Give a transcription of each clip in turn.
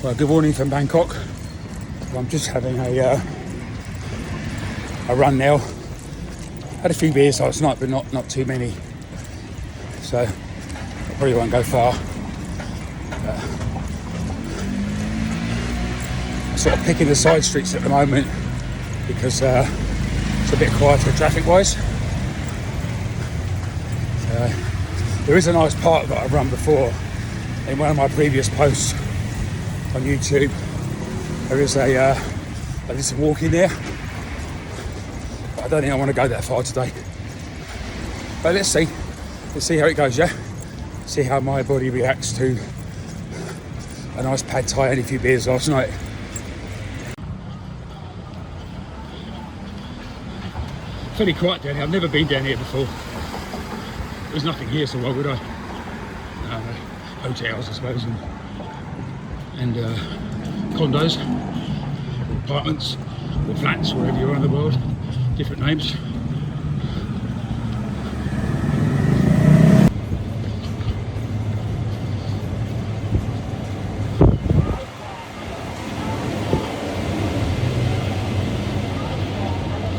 Well, good morning from Bangkok. I'm just having a run now. Had a few beers last night, but not too many. So I probably won't go far. I'm sort of picking the side streets at the moment because it's a bit quieter traffic-wise. So there is a nice park that I've run before in one of my previous posts on YouTube. There is I did some walking there, but I don't think I want to go that far today. But let's see how it goes, yeah? See how my body reacts to a nice pad thai and a few beers last night. Fairly quiet down here. I've never been down here before. There's nothing here, so why would I? Hotels, I suppose, and condos, or apartments, or flats, wherever you are in the world. Different names.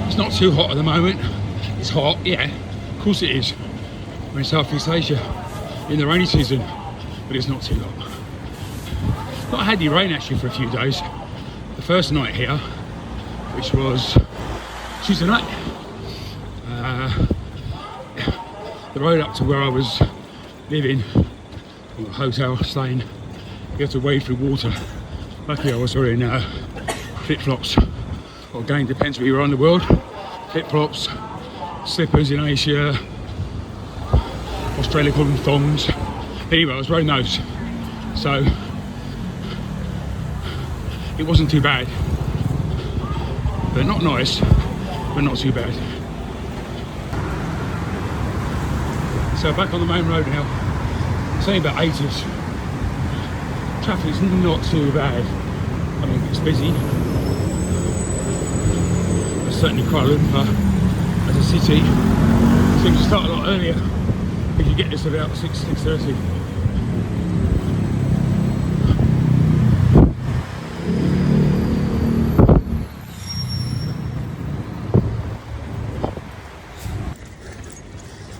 It's not too hot at the moment. It's hot, yeah, of course it is. We're in Southeast Asia in the rainy season, but it's not too hot. Not had any rain actually for a few days. The first night here, which was Tuesday night, the road up to where I was living, or the hotel staying, you had to wade through water. Luckily I was wearing flip-flops, or again, depends where you are in the world. Flip-flops, slippers in Asia, Australia call them thongs. Anyway, I was wearing those, so it wasn't too bad, but not nice, but not too bad. So back on the main road now. It's only about 80s. Traffic's not too bad. I mean, it's busy. But certainly Kuala Lumpur as a city seems to start a lot earlier. I think you get this about 6:30.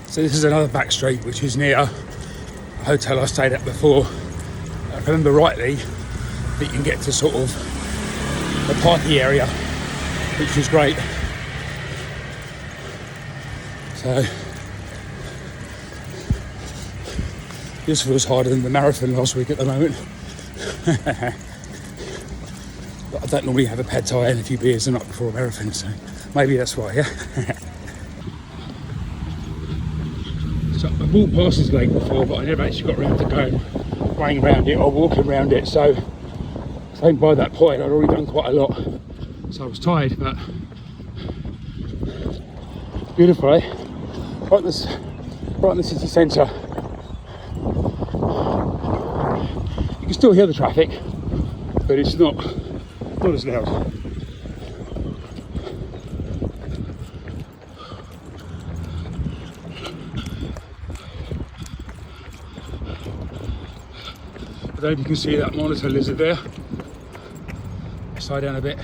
So this is another back street which is near a hotel I stayed at before. If I remember rightly, that you can get to sort of the party area, which was great. So this feels harder than the marathon last week at the moment. But I don't normally have a pad thai and a few beers the night before a marathon, so maybe that's why, yeah. So I walked past this lake before, but I never actually got around to going around it or walking around it. So I think by that point I'd already done quite a lot, so I was tired. But beautiful, eh? Right in the city centre. You can still hear the traffic, but it's not as loud. I don't know if you can see that monitor lizard there. Slide down a bit.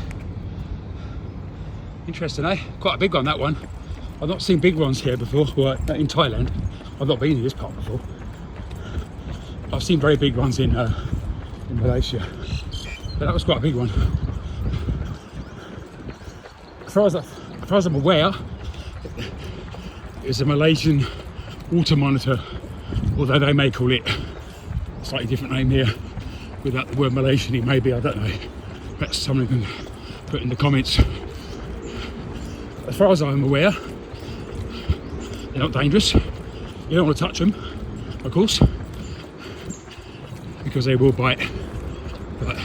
Interesting, eh? Quite a big one, that one. I've not seen big ones here before. Well, in Thailand. I've not been in this part before. I've seen very big ones in Malaysia. But that was quite a big one. As far as I'm aware, it's a Malaysian water monitor, although they may call it a slightly different name here without the word Malaysian. It may be, I don't know. Perhaps someone can put in the comments. As far as I'm aware, they're not dangerous. You don't want to touch them, of course, because they will bite. But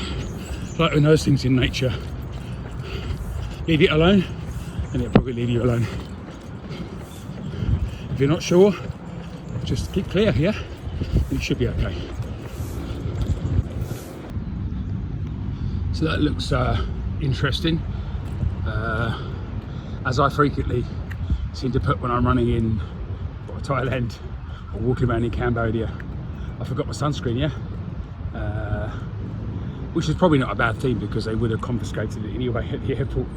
like with those things in nature, leave it alone and it'll probably leave you alone. If you're not sure, just keep clear, yeah? You should be okay. So that looks interesting, as I frequently seem to put when I'm running in Thailand or walking around in Cambodia. I forgot my sunscreen, yeah? which is probably not a bad thing because they would have confiscated it anyway at the airport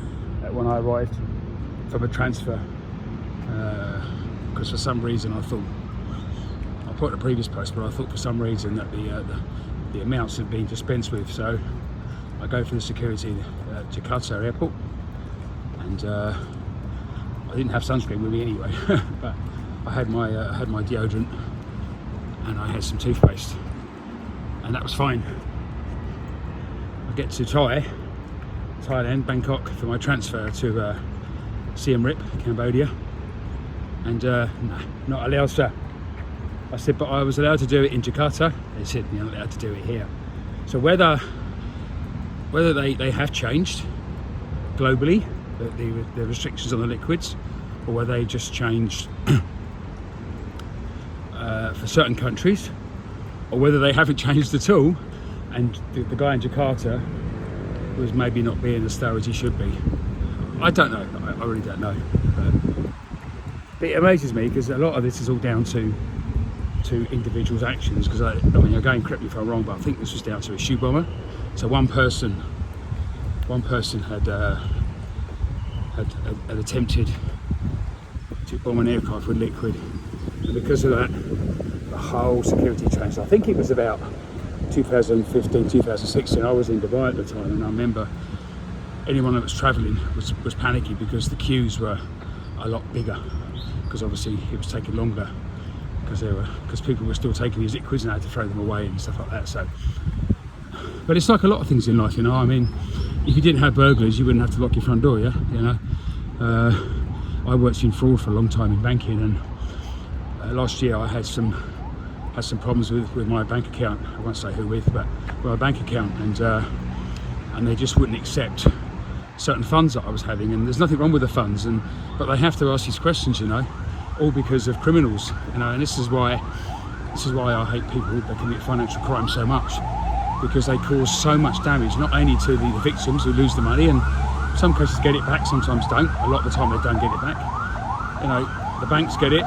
when I arrived from a transfer. Because for some reason I thought, I put in a previous post, but I thought for some reason that the amounts had been dispensed with. So I go for the security at Jakarta airport, and I didn't have sunscreen with me anyway, but I had my deodorant and I had some toothpaste, and that was fine. I get to Thailand, Bangkok for my transfer to Siem Reap, Cambodia, and no, not allowed, sir. I said, but I was allowed to do it in Jakarta. They said you're not allowed to do it here. So whether they have changed globally, the restrictions on the liquids, or whether they just changed for certain countries, or whether they haven't changed at all, and the guy in Jakarta was maybe not being as thorough as he should be. I don't know. I really don't know. But it amazes me because a lot of this is all down to individuals' actions. Because I mean, again, correct me if I'm wrong, but I think this was down to a shoe bomber. So one person had attempted to bomb an aircraft with liquid, and because of that, the whole security changed. I think it was about 2015, 2016. I was in Dubai at the time, and I remember anyone that was travelling was panicking because the queues were a lot bigger, because obviously it was taking longer because people were still taking these liquids and had to throw them away and stuff like that. So, but it's like a lot of things in life, you know. I mean, if you didn't have burglars, you wouldn't have to lock your front door, yeah. You know, I worked in fraud for a long time in banking, and last year I had some problems with my bank account. I won't say who with, but my bank account, and they just wouldn't accept certain funds that I was having. And there's nothing wrong with the funds, but they have to ask these questions, you know, all because of criminals, you know. And this is why I hate people that commit financial crime so much, because they cause so much damage, not only to the victims who lose the money, and some cases get it back, sometimes don't. A lot of the time they don't get it back. You know, the banks get it,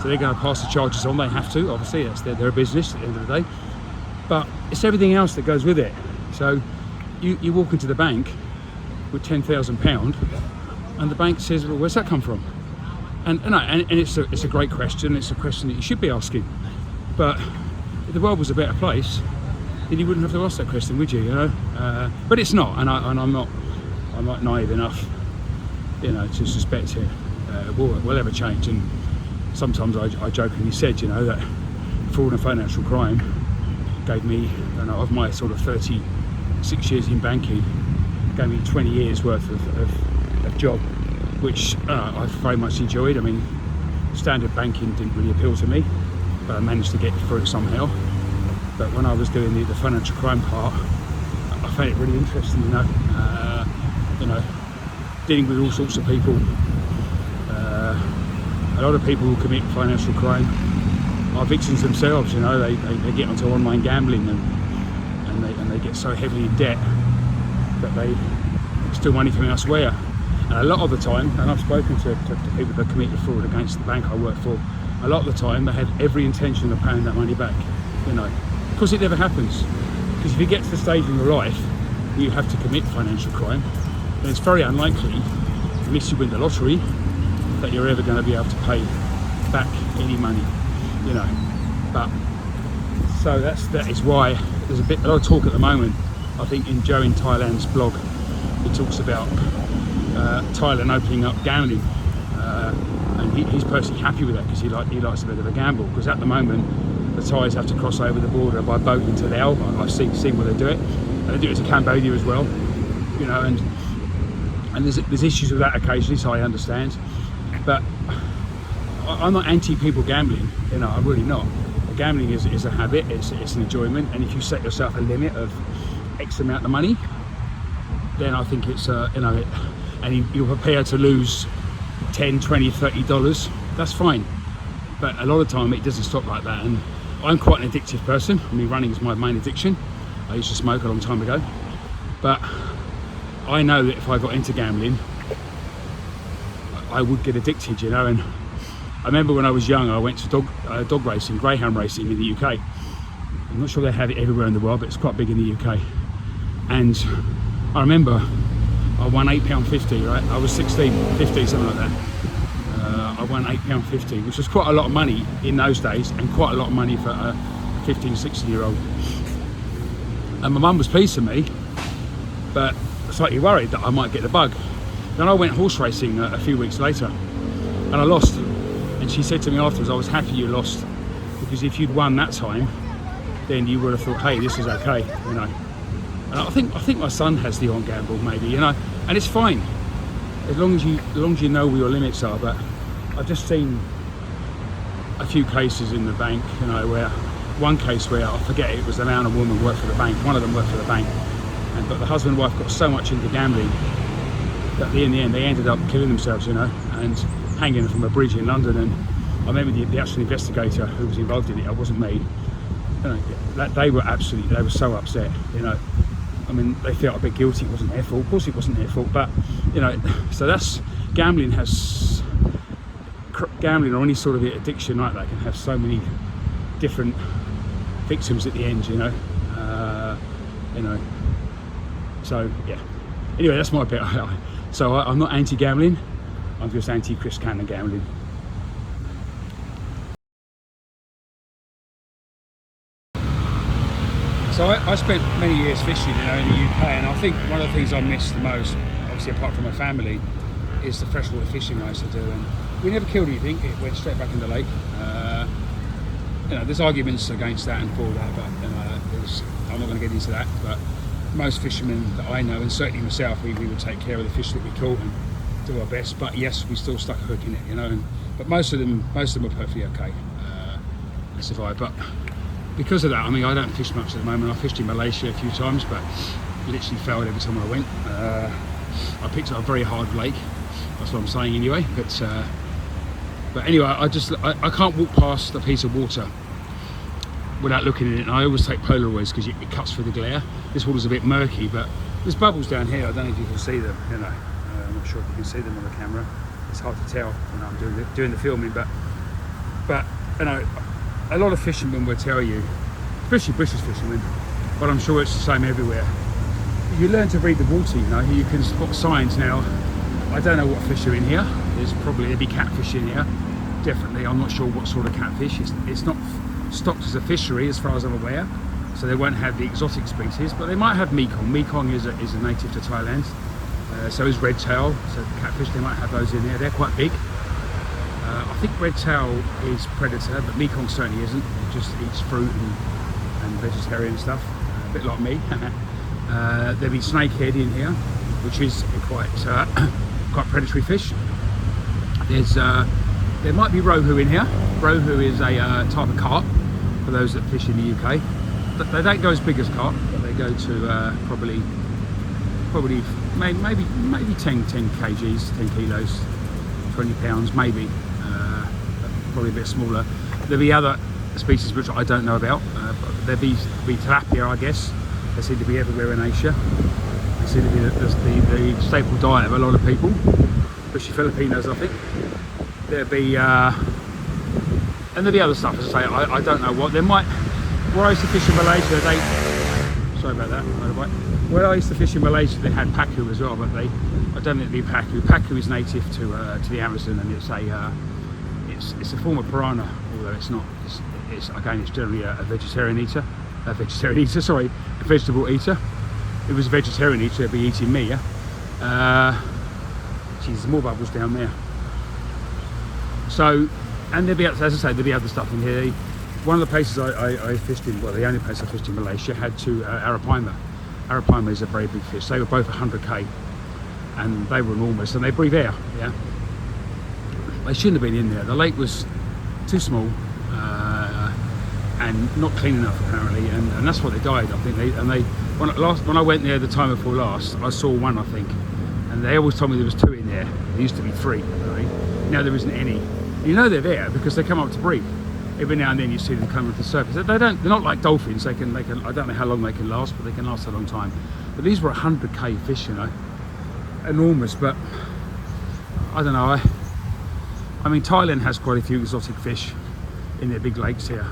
so they're going to pass the charges on. They have to, obviously, that's their business at the end of the day. But it's everything else that goes with it. So you walk into the bank with £10,000, and the bank says, well, where's that come from? And it's a great question. It's a question that you should be asking. But if the world was a better place, then you wouldn't have to ask that question, would you? You know, but it's not, and I'm not naive enough, you know, to suspect it will ever change. And sometimes I jokingly said, you know, that fraud and financial crime gave me, you know, of my sort of 36 years in banking, gave me 20 years worth of job, which I've very much enjoyed. I mean, standard banking didn't really appeal to me, but I managed to get through it somehow. But when I was doing the financial crime part, I found it really interesting, you know, dealing with all sorts of people. A lot of people who commit financial crime are victims themselves, you know. They get onto online gambling and they get so heavily in debt that they steal money from elsewhere. And a lot of the time, and I've spoken to people that committed fraud against the bank I work for, a lot of the time they have every intention of paying that money back, you know. Of course, it never happens, because if you get to the stage in your life where you have to commit financial crime, then it's very unlikely, unless you win the lottery, that you're ever going to be able to pay back any money, you know. But so that is why there's a lot of talk at the moment. I think in Joe in Thailand's blog, he talks about Thailand opening up gambling, and he's personally happy with that, because he likes a bit of a gamble. Because at the moment, the Thais have to cross over the border by boat into Laos. I've seen where they do it, and they do it to Cambodia as well, you know. And there's issues with that occasionally, so I understand. But I'm not anti people gambling, you know. I'm really not. Gambling is a habit. It's an enjoyment, and if you set yourself a limit of X amount of money, then I think it's you know, and you're prepared to lose $10, $20, $30, that's fine. But a lot of time it doesn't stop like that. And I'm quite an addictive person. I mean, running is my main addiction. I used to smoke a long time ago, but I know that if I got into gambling, I would get addicted, you know. And I remember when I was young, I went to dog racing, greyhound racing in the UK, I'm not sure they have it everywhere in the world, but it's quite big in the UK. And I remember I won £8.50, right? I was 16, 15, something like that. I won £8.50, which was quite a lot of money in those days, and quite a lot of money for a 15, 16-year-old. And my mum was pleased with me, but slightly worried that I might get the bug. Then I went horse racing a few weeks later, and I lost. And she said to me afterwards, I was happy you lost, because if you'd won that time, then you would have thought, hey, this is okay, you know. And I think my son has the on gamble, maybe, you know, and it's fine as long as you know where your limits are. But I've just seen a few cases in the bank, you know, where one case where I forget, it was a man and woman worked for the bank. One of them worked for the bank, but the husband and wife got so much into gambling that in the end they ended up killing themselves, you know, and hanging from a bridge in London. And I remember the actual investigator who was involved in it. It wasn't me. You know, that they were so upset, you know. I mean, they felt a bit guilty. It wasn't their fault. Of course it wasn't their fault, but you know, so that's gambling or any sort of addiction like that can have so many different victims at the end, you know. So yeah, anyway, that's my bit. So I'm not anti-gambling, I'm just anti-Chris Cannon gambling. So I spent many years fishing, you know, in the UK, and I think one of the things I miss the most, obviously apart from my family, is the freshwater fishing I used to do. And we never killed anything, it went straight back in the lake. You know, there's arguments against that and for that, but you know, I'm not going to get into that. But most fishermen that I know, and certainly myself, we would take care of the fish that we caught and do our best. But yes, we still stuck a hook in it, you know. But most of them are perfectly okay and survive. But because of that, I mean, I don't fish much at the moment. I fished in Malaysia a few times, but literally failed every time I went. I picked up a very hard lake. That's what I'm saying anyway. But anyway, I can't walk past a piece of water without looking at it. And I always take Polaroids because it cuts through the glare. This water's a bit murky, but there's bubbles down here. I don't know if you can see them. You know, I'm not sure if you can see them on the camera. It's hard to tell when I'm doing the filming, but you know, a lot of fishermen will tell you, especially British fishermen, but I'm sure it's the same everywhere. You learn to read the water, you know. You can spot signs now. I don't know what fish are in here. There'd be catfish in here. Definitely, I'm not sure what sort of catfish. It's not stocked as a fishery as far as I'm aware, so they won't have the exotic species, but they might have mekong. Mekong is a native to Thailand. So is red tail. So catfish, they might have those in there. They're quite big. I think red tail is predator, but mekong certainly isn't. It just eats fruit and vegetarian stuff, a bit like me. There'll be snakehead in here, which is quite predatory fish. There might be rohu in here. Rohu is a type of carp for those that fish in the UK. They don't go as big as carp, but they go to probably maybe 10 kgs, 10 kilos, 20 pounds maybe. Probably a bit smaller. There'll be other species which I don't know about. There'll be tilapia, I guess. They seem to be everywhere in Asia. They seem to be the staple diet of a lot of people, especially Filipinos, I think. There'll be and there'll be other stuff. As I say, I don't know what. There might. Where I used to fish in Malaysia, sorry about that. Where I used to fish in Malaysia, they had pacu as well, but I don't think it'd be pacu. Pacu is native to the Amazon, and it's a form of piranha, although it's not. It's generally a vegetarian eater. A vegetable eater. If it was a vegetarian eater, it'd be eating me, yeah? Geez, there's more bubbles down there. So, and there'll be, as I say, there'll be other stuff in here. One of the places I fished in, well, the only place I fished in Malaysia, had two arapaima. Arapaima is a very big fish. They were both 100k, and they were enormous, and they breathe air, yeah? They shouldn't have been in there. The lake was too small and not clean enough apparently, and that's why they died. I think when I went there the time before last, I saw one, I think, and they always told me there was two in there. There used to be three. Right? Now there isn't any. You know they're there because they come up to breathe. Every now and then you see them come to the surface. They're not like dolphins. They can. I don't know how long they can last, but they can last a long time. But these were 100k fish, you know, enormous. But I don't know. I mean, Thailand has quite a few exotic fish in their big lakes here.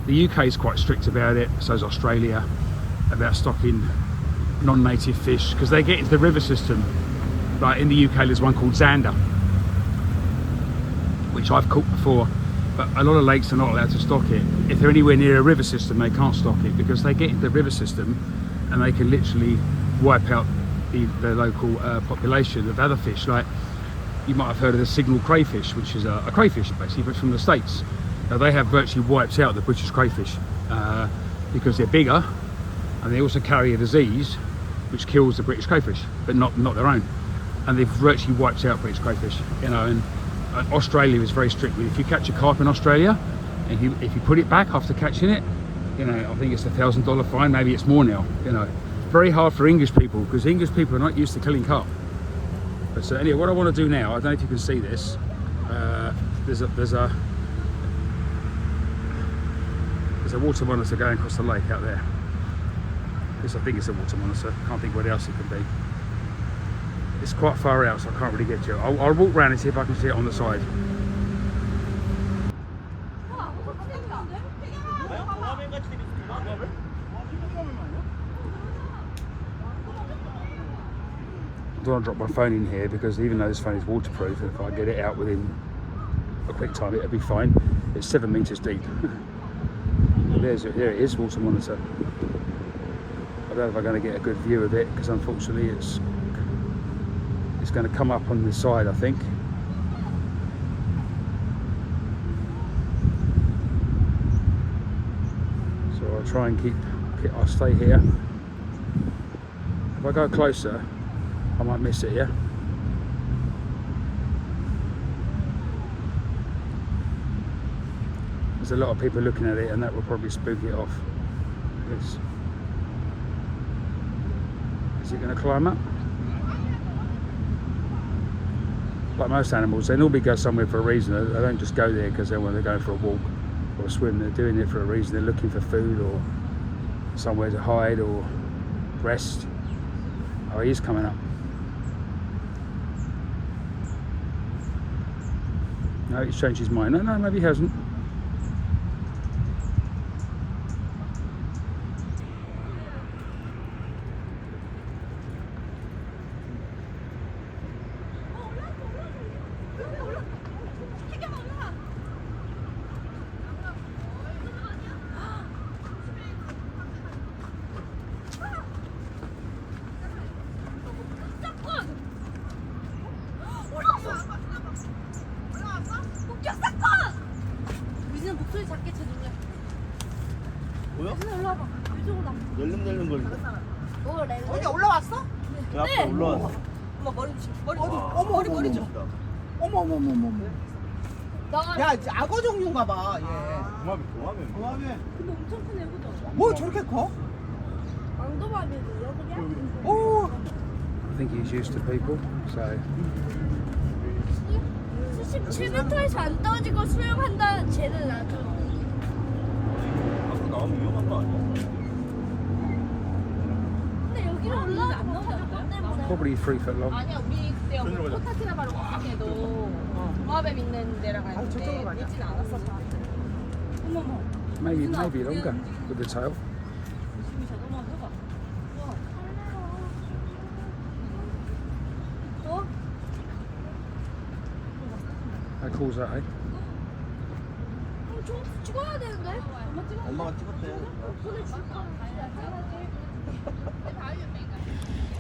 The UK is quite strict about it, so is Australia, about stocking non-native fish, because they get into the river system. Like in the UK there's one called zander, which I've caught before, but a lot of lakes are not allowed to stock it. If they're anywhere near a river system, they can't stock it, because they get into the river system and they can literally wipe out the local population of other fish. Like, you might have heard of the signal crayfish, which is a crayfish basically, but from the States. Now, they have virtually wiped out the British crayfish because they're bigger, and they also carry a disease which kills the British crayfish, but not their own. And they've virtually wiped out British crayfish, you know. And Australia is very strict with it. If you catch a carp in Australia, and if you put it back after catching it, you know, I think it's $1,000 fine. Maybe it's more now. You know, very hard for English people, because English people are not used to killing carp. But so anyway, what I want to do now, I don't know if you can see this. There's a water monitor going across the lake out there. This, I think it's a water monitor. Can't think what else it could be. It's quite far out, so I can't really get to it. I'll walk around and see if I can see it on the side. I don't want to drop my phone in here, because even though this phone is waterproof, if I get it out within a quick time, it'll be fine. It's 7 meters deep. There it is, water monitor. I don't know if I'm going to get a good view of it, because unfortunately it's going to come up on the side, I think. So I'll try and I'll stay here. If I go closer, I might miss it, yeah? There's a lot of people looking at it, and that will probably spook it off. Is it going to climb up? Like most animals, they normally go somewhere for a reason. They don't just go there because they want to go for a walk or a swim. They're doing it for a reason. They're looking for food or somewhere to hide or rest. Oh, he is coming up. No, he's changed his mind. No, maybe he hasn't. 뭐야? 올라와봐. 이쪽으로 와. 낼름낼름거린다. 어디 올라왔어? 그 앞에 올라왔어. 엄마 머리 좀. 머리 좀. 어머. 야, 악어 종류인가 봐. 얘. 도마뱀. 근데 엄청 크네, 그죠? 뭐 저렇게 커? 왕도마뱀이에요, 그냥? 오, I think he's used to people, so. 수심 7m에서 안 떨어지고 수영한다. 쟤는 아주. 앞으로 나오면 위험한 거 아니야? 근데 여기로 올라가면 안 나오잖아요. Probably 3 foot long. 아니야, 우리 그때 코타키나바로 가게도 도마뱀 있는 데랑 갔는데 저쪽으로 가자. 있진 않았어. 어머머. Maybe longer with the tail. How cool's that, eh? 좀 찍어야 되는데. 엄마가 찍었대.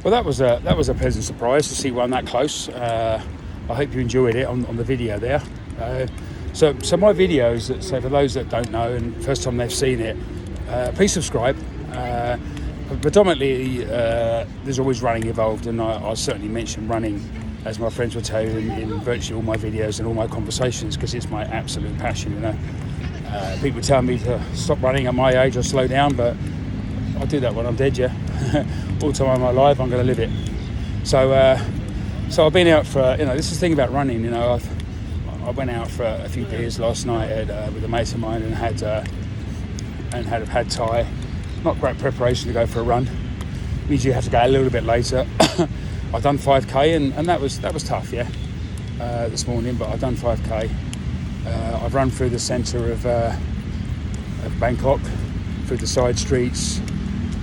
Well, that was a pleasant surprise to see one that close. I hope you enjoyed it on the video there. So my videos, so for those that don't know and first time they've seen it, please subscribe. Predominantly, there's always running involved, and I certainly mention running, as my friends will tell you, in virtually all my videos and all my conversations, because it's my absolute passion, you know. People tell me to stop running at my age or slow down, but I'll do that when I'm dead, yeah. All the time I'm alive, I'm going to live it. So I've been out for, this is the thing about running, I went out for a few beers last night with a mate of mine and had pad Thai. Not great preparation to go for a run. Means you have to go a little bit later. I've done 5k and that was tough, yeah. This morning, but I've done 5k. I've run through the centre of of Bangkok, through the side streets,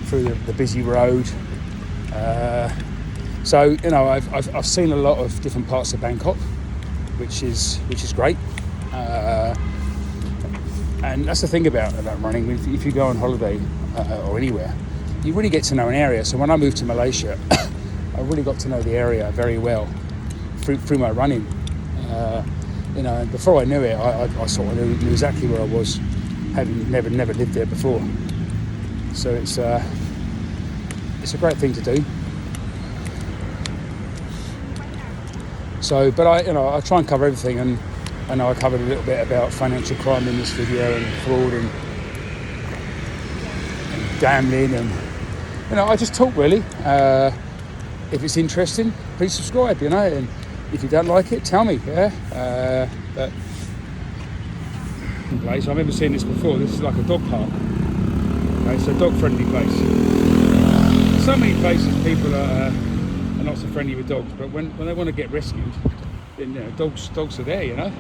through the busy road. So you know, I've seen a lot of different parts of Bangkok, which is great. And that's the thing about running. If you go on holiday or anywhere, you really get to know an area. So when I moved to Malaysia, I really got to know the area very well through my running. You know, and before I knew it, I sort of knew exactly where I was, having never lived there before. So it's a great thing to do. So, but I try and cover everything, and I know I covered a little bit about financial crime in this video, and fraud, and gambling, and you know, I just talk really. If it's interesting, please subscribe. You know, and if you don't like it, tell me. Yeah. But place, I remember seeing this before. This is like a dog park. Okay, it's a dog-friendly place. So many places people are not so friendly with dogs, but when they want to get rescued, then you know, dogs are there, you know.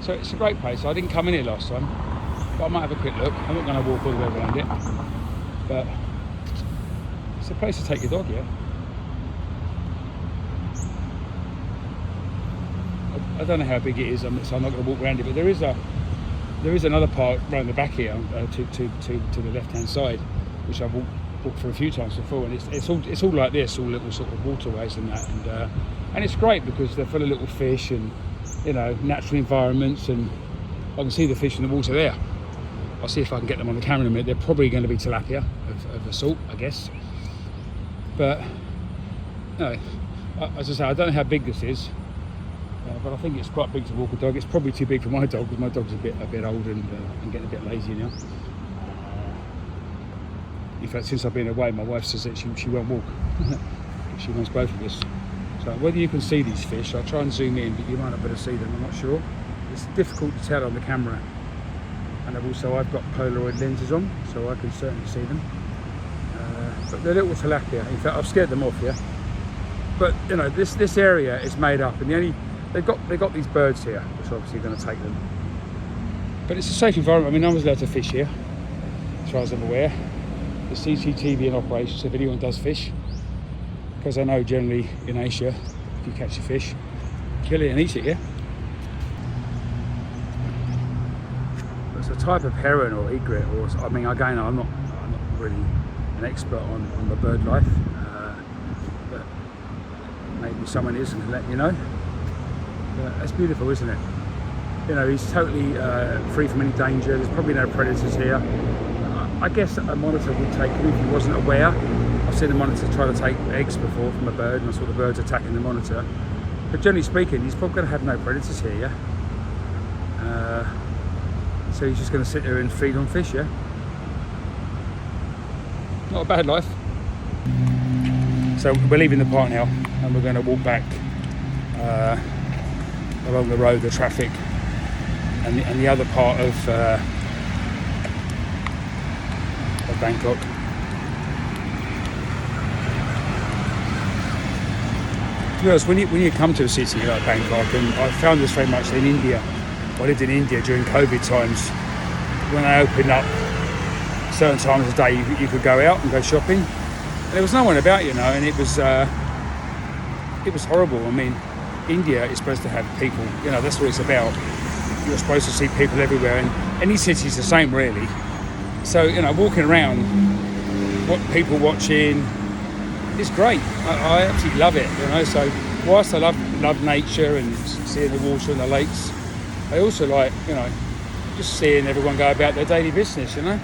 So it's a great place. I didn't come in here last time, but I might have a quick look. I'm not going to walk all the way around it, but it's a place to take your dog, yeah. I don't know how big it is, so I'm not going to walk around it, but there is another part right in the back here, to the left-hand side, which I've walked for a few times before, and it's all like this, all little sort of waterways and that, and it's great because they're full of little fish and, you know, natural environments, and I can see the fish in the water there. I'll see if I can get them on the camera in a minute. They're probably going to be tilapia of a sort, I guess. But no, as I say, I don't know how big this is, but I think it's quite big to walk a dog. It's probably too big for my dog because my dog's a bit old and getting a bit lazy now. In fact, since I've been away, my wife says that she won't walk. She wants both of us. So whether you can see these fish, I'll try and zoom in, but you might not be able to see them, I'm not sure. It's difficult to tell on the camera. And I've got Polaroid lenses on, so I can certainly see them. But they're little tilapia. In fact, I've scared them off, yeah. But you know, this area is made up, and they've got these birds here, which are obviously going to take them. But it's a safe environment. I mean, I was allowed to fish here, as far as I'm aware. The CCTV in operation, so if anyone does fish, because I know generally in Asia, if you catch a fish, kill it and eat it, yeah? It's a type of heron or egret, or I mean, again, I'm not really an expert on the bird life, but maybe someone is and can let you know. But it's beautiful, isn't it? You know, he's totally free from any danger. There's probably no predators here. I guess a monitor would take him if he wasn't aware. I've seen a monitor try to take eggs before from a bird, and I saw the birds attacking the monitor. But generally speaking, he's probably going to have no predators here, yeah? So he's just going to sit there and feed on fish, yeah? Not a bad life. So we're leaving the park now, and we're going to walk back along the road, the traffic, and the other part of Bangkok. To be honest, when you come to a city like Bangkok, and I found this very much in India. I lived in India during COVID times. When they opened up certain times of the day, you could go out and go shopping, and there was no one about, you know, and it was horrible. I mean, India is supposed to have people, you know, that's what it's about. You're supposed to see people everywhere, and any city's the same really. So, you know, walking around, what people watching, it's great. I absolutely love it, you know. So whilst I love nature and seeing the water and the lakes, I also like, you know, just seeing everyone go about their daily business, you know,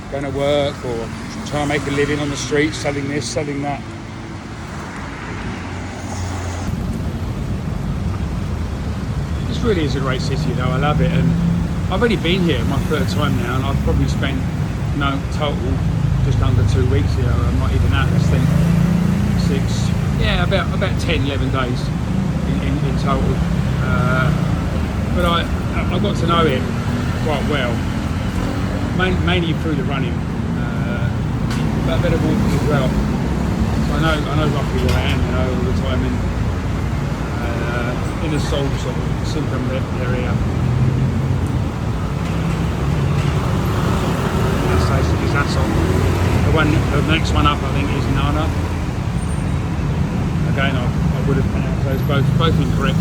going to work or trying to make a living on the street, selling this, selling that. This really is a great city, though. I love it, and I've only been here my third time now, and I've probably spent, total just under 2 weeks here. I'm not even that. I think about 10, 11 days in total. But I got to know it quite well, mainly through the running, but a bit of walking as well. So I know roughly where I am, you know, all the time in the Seoul sort of Simpram area. the next one up I think is Nana. Again, I would have pronounced those both incorrect.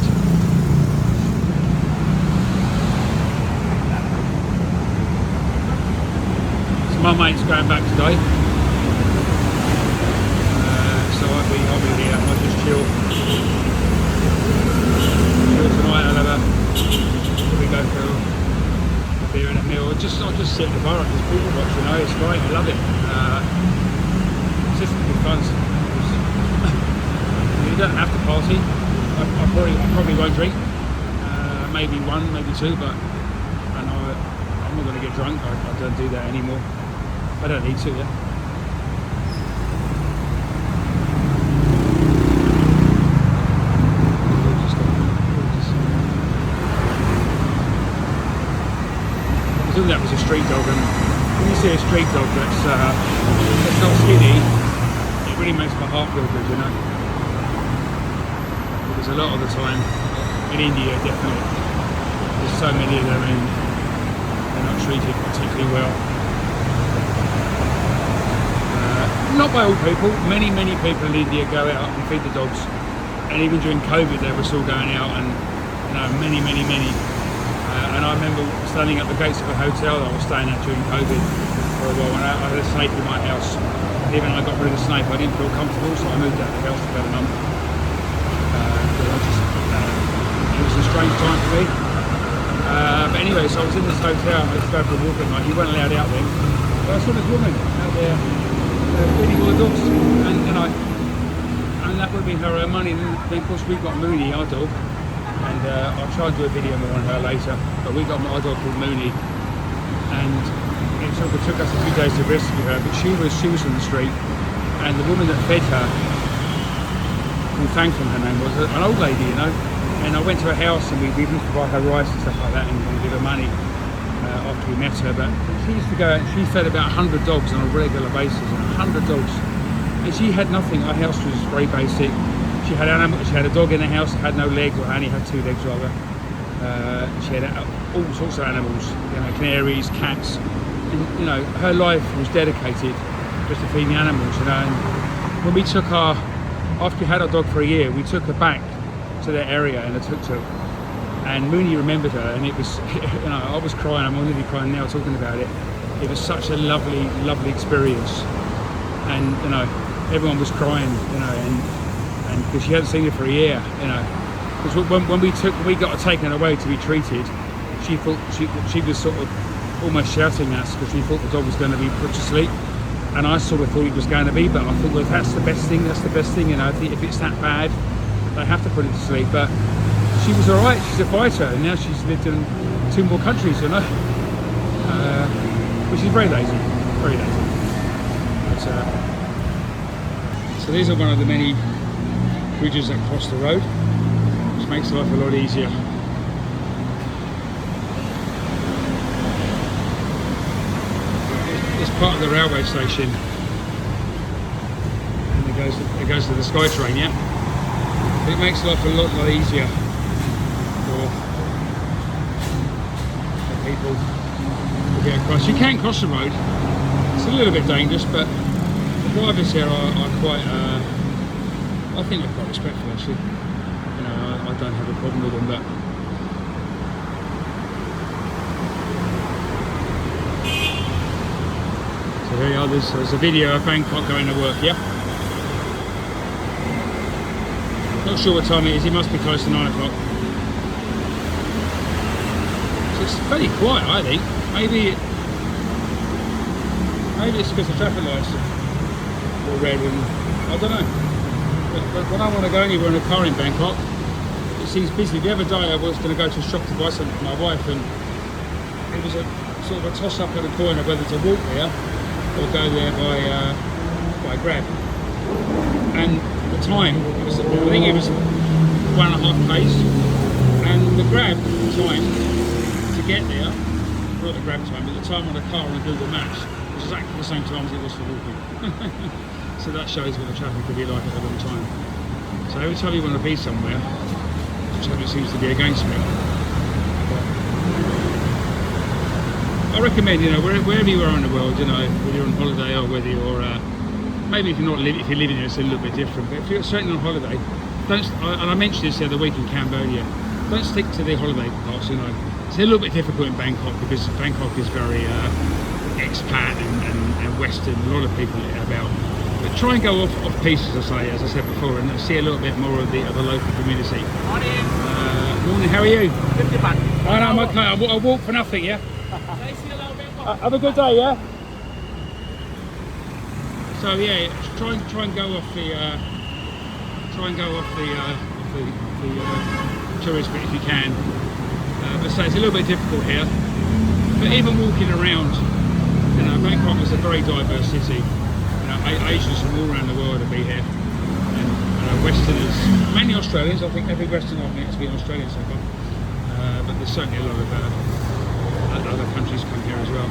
So my mate's going back today, so I'll be here. I'll just chill tonight. I'll have we go for a beer and a meal. I'll just sit at the bar and just people watch. You know, it's great. I love it. It's just good fun. You don't have to party. I probably won't drink. Maybe one, maybe two, but I know I'm not going to get drunk. I don't do that anymore. I don't need to. Yeah. I thought that was a street dog, and when you see a street dog that's not skinny, it really makes my heart feel good, you know. Because a lot of the time in India, definitely, there's so many of them and they're not treated particularly well. Not by all people. Many people in India go out and feed the dogs, and even during COVID they were still going out, and you know, many. And I remember standing at the gates of a hotel that I was staying at during COVID for a while, and I had a snake in my house. And even I got rid of the snake, I didn't feel comfortable, so I moved out of the house about a month. It was a strange time for me. But anyway, so I was in this hotel, I was going for a walk at night. You weren't allowed out then. But I saw this woman out there feeding all the dogs, and you know, and that would have been her own money. And then of course we've got Mooney, our dog, and I'll try and do a video more on her later. But we got our dog called Mooney, and it took us a few days to rescue her. But she was from the street, and the woman that fed her, Thankful her name was, an old lady, you know. And I went to her house and we used to buy her rice and stuff like that and give her money after we met her. But she used to go out and she fed about 100 dogs on a regular basis, 100 dogs. And she had nothing. Our house was very basic. She had a dog in the house that had no legs, or only had 2 legs rather. She had all sorts of animals, you know, canaries, cats. And, you know, her life was dedicated just to feeding the animals, you know. And when we took her, after we had our dog for a year, we took her back to that area in a tuk-tuk. And Mooney remembered her, and it was, you know, I was crying. I'm already crying now talking about it. It was such a lovely, lovely experience. And, you know, everyone was crying, you know, and because she hadn't seen her for a year, you know. Because when we got her taken away to be treated, she thought she was sort of almost shouting at us because she thought the dog was going to be put to sleep. And I sort of thought it was going to be, but I thought, well, that's the best thing, you know. If it's that bad, they have to put it to sleep. But she was all right. She's a fighter, and now she's lived in 2 more countries, you know. Which is very lazy, very lazy. But, so these are one of the many bridges that cross the road, which makes life a lot easier. It's part of the railway station, and it goes to the SkyTrain, yeah. But it makes life a lot easier for people to get across. You can cross the road. It's a little bit dangerous, but the drivers here are quite. I think they're quite respectful, actually. You know, I don't have a problem with them, but. So here you are, there's a video of Bangkok going to work, yeah? Not sure what time it is, it must be close to 9 o'clock. So it's very quiet, I think. Maybe it's because the traffic lights are all red, and I don't know. But when I want to go anywhere in a car in Bangkok, it seems busy. The other day I was going to go to a shop to buy something for my wife, and it was a sort of a toss up at the corner whether to walk there or go there by Grab. And the time, I think it was 1.5 pace, and the Grab time to get there, not the Grab time, but the time on the car on Google Maps was exactly the same time as it was for walking. So that shows what the traffic could be like at a long time. So every time you want to be somewhere, the traffic seems to be against me. I recommend, you know, wherever you are in the world, you know, whether you're on holiday or whether you're maybe if you're living there, it's a little bit different. But if you're certainly on holiday, and I mentioned this the other week in Cambodia, don't stick to the holiday parts. You know, it's a little bit difficult in Bangkok because Bangkok is very expat and Western. A lot of people about. But try and go off piste, as I said before, and see a little bit more of the local community. Morning, how are you? Oh, no, I'm okay. I walk for nothing, yeah? Have a good day, yeah? So yeah, try and go off the tourist bit if you can. But say it's a little bit difficult here. But even walking around, you know, Bangkok is a very diverse city. Asians from all around the world will be here, and Westerners, mainly Australians. I think every Western I've met has been Australian so far, but there's certainly a lot of other countries come here as well.